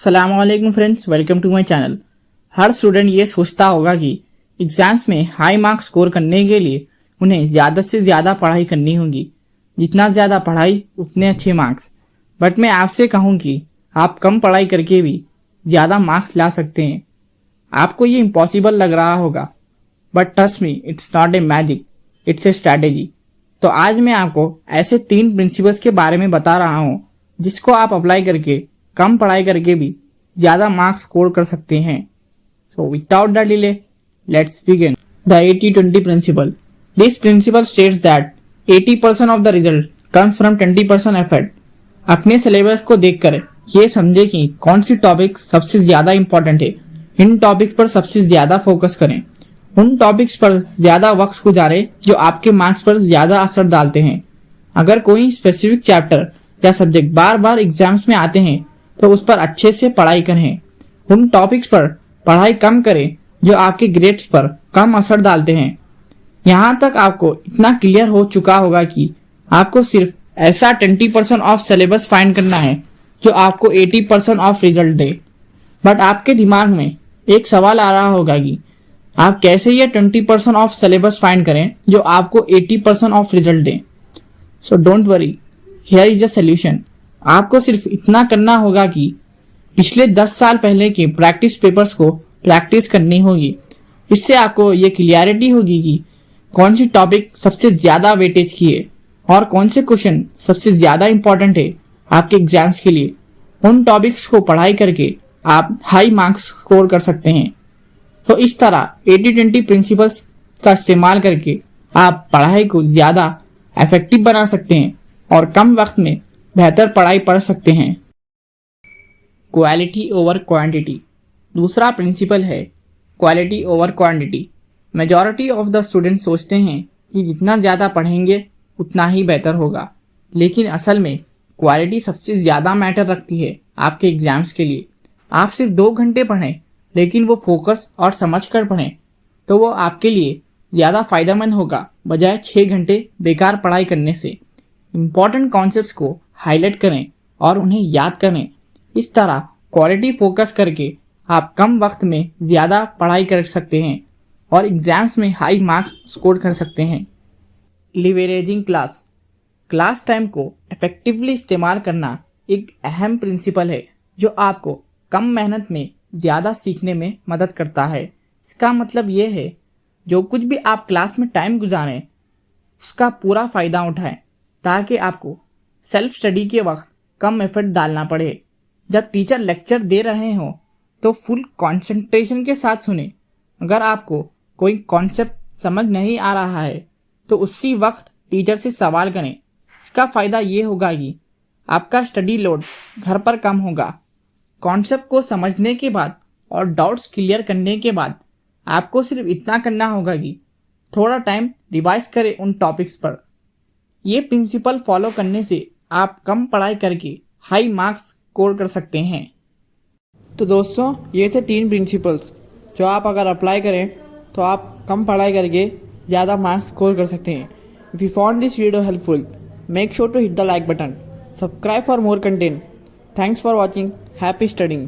अस्सलामुअलैकुम friends, welcome to my channel. हर student ये सोचता होगा कि एग्जाम्स में हाई मार्क्स स्कोर करने के लिए उन्हें ज़्यादा से ज़्यादा पढ़ाई करनी होगी। जितना ज़्यादा पढ़ाई उतने अच्छे मार्क्स। बट मैं आपसे कहूँ कि आप कम पढ़ाई करके भी ज़्यादा मार्क्स ला सकते हैं। आपको ये इम्पॉसिबल लग रहा होगा, but trust me, it's not a magic, it's a strategy. तो आज मैं आपको ऐसे 3 प्रिंसिपल्स के बारे में बता रहा हूँ जिसको आप अप्लाई करके कम पढ़ाई करके भी ज्यादा मार्क्स स्कोर कर सकते हैं। So without the delay, let's begin. The 80-20 principle. This principle states that 80% of the result comes from 20% effort. अपने सिलेबस को देखकर ये समझे कि कौन सी टॉपिक सबसे ज्यादा इंपॉर्टेंट है। इन टॉपिक पर सबसे ज्यादा फोकस करें। उन टॉपिक्स पर ज्यादा वक्त गुजारें जो आपके मार्क्स पर ज्यादा असर डालते हैं। अगर कोई स्पेसिफिक चैप्टर या सब्जेक्ट बार बार एग्जाम्स में आते हैं तो उस पर अच्छे से पढ़ाई करें। उन टॉपिक्स पर पढ़ाई कम करें जो आपके ग्रेड्स पर कम असर डालते हैं। यहाँ तक आपको इतना क्लियर हो चुका होगा कि आपको सिर्फ ऐसा 20% ऑफ सिलेबस फाइंड करना है जो आपको 80% ऑफ रिजल्ट दे। बट आपके दिमाग में एक सवाल आ रहा होगा कि आप कैसे ये 20% ऑफ सिलेबस फाइंड करें जो आपको 80% of result they. So don't worry, here is a solution. आपको सिर्फ इतना करना होगा कि पिछले 10 साल पहले के प्रैक्टिस पेपर्स को प्रैक्टिस करनी होगी। इससे आपको ये क्लियरिटी होगी कि कौन सी टॉपिक सबसे ज्यादा वेटेज की है और कौन से क्वेश्चन सबसे ज्यादा इंपॉर्टेंट है आपके एग्जाम्स के लिए। उन टॉपिक्स को पढ़ाई करके आप हाई मार्क्स स्कोर कर सकते हैं। तो इस तरह 80-20 प्रिंसिपल्स का इस्तेमाल करके आप पढ़ाई को ज्यादा इफेक्टिव बना सकते हैं और कम वक्त में बेहतर पढ़ाई पढ़ सकते हैं। Quality over quantity. दूसरा प्रिंसिपल है quality over quantity. Majority of the student सोचते हैं कि जितना ज़्यादा पढ़ेंगे उतना ही बेहतर होगा, लेकिन असल में क्वालिटी सबसे ज़्यादा मैटर रखती है आपके एग्जाम्स के लिए। आप सिर्फ 2 घंटे पढ़ें लेकिन वो फोकस और समझ कर पढ़ें तो वो आपके लिए ज़्यादा फायदेमंद होगा बजाय 6 घंटे बेकार पढ़ाई करने से। इम्पॉर्टेंट कॉन्सेप्ट्स को हाईलाइट करें और उन्हें याद करें। इस तरह क्वालिटी फोकस करके आप कम वक्त में ज़्यादा पढ़ाई कर सकते हैं और एग्जाम्स में हाई मार्क्स स्कोर कर सकते हैं। Leveraging class. क्लास टाइम को इफेक्टिवली इस्तेमाल करना एक अहम प्रिंसिपल है जो आपको कम मेहनत में ज़्यादा सीखने में मदद करता है। इसका मतलब ये है जो कुछ भी आप क्लास में टाइम गुजारें उसका पूरा फ़ायदा उठाएं ताकि आपको सेल्फ स्टडी के वक्त कम एफर्ट डालना पड़े। जब टीचर लेक्चर दे रहे हो तो फुल कंसंट्रेशन के साथ सुने। अगर आपको कोई कॉन्सेप्ट समझ नहीं आ रहा है तो उसी वक्त टीचर से सवाल करें। इसका फ़ायदा ये होगा कि आपका स्टडी लोड घर पर कम होगा। कॉन्सेप्ट को समझने के बाद और डाउट्स क्लियर करने के बाद आपको सिर्फ इतना करना होगा कि थोड़ा टाइम रिवाइज करें उन टॉपिक्स पर। ये प्रिंसिपल फॉलो करने से आप कम पढ़ाई करके हाई मार्क्स स्कोर कर सकते हैं। तो दोस्तों, ये थे 3 प्रिंसिपल्स जो आप अगर अप्लाई करें तो आप कम पढ़ाई करके ज़्यादा मार्क्स स्कोर कर सकते हैं। If you found this video helpful, make sure to hit the like button, subscribe for more content. Thanks for watching. Happy studying.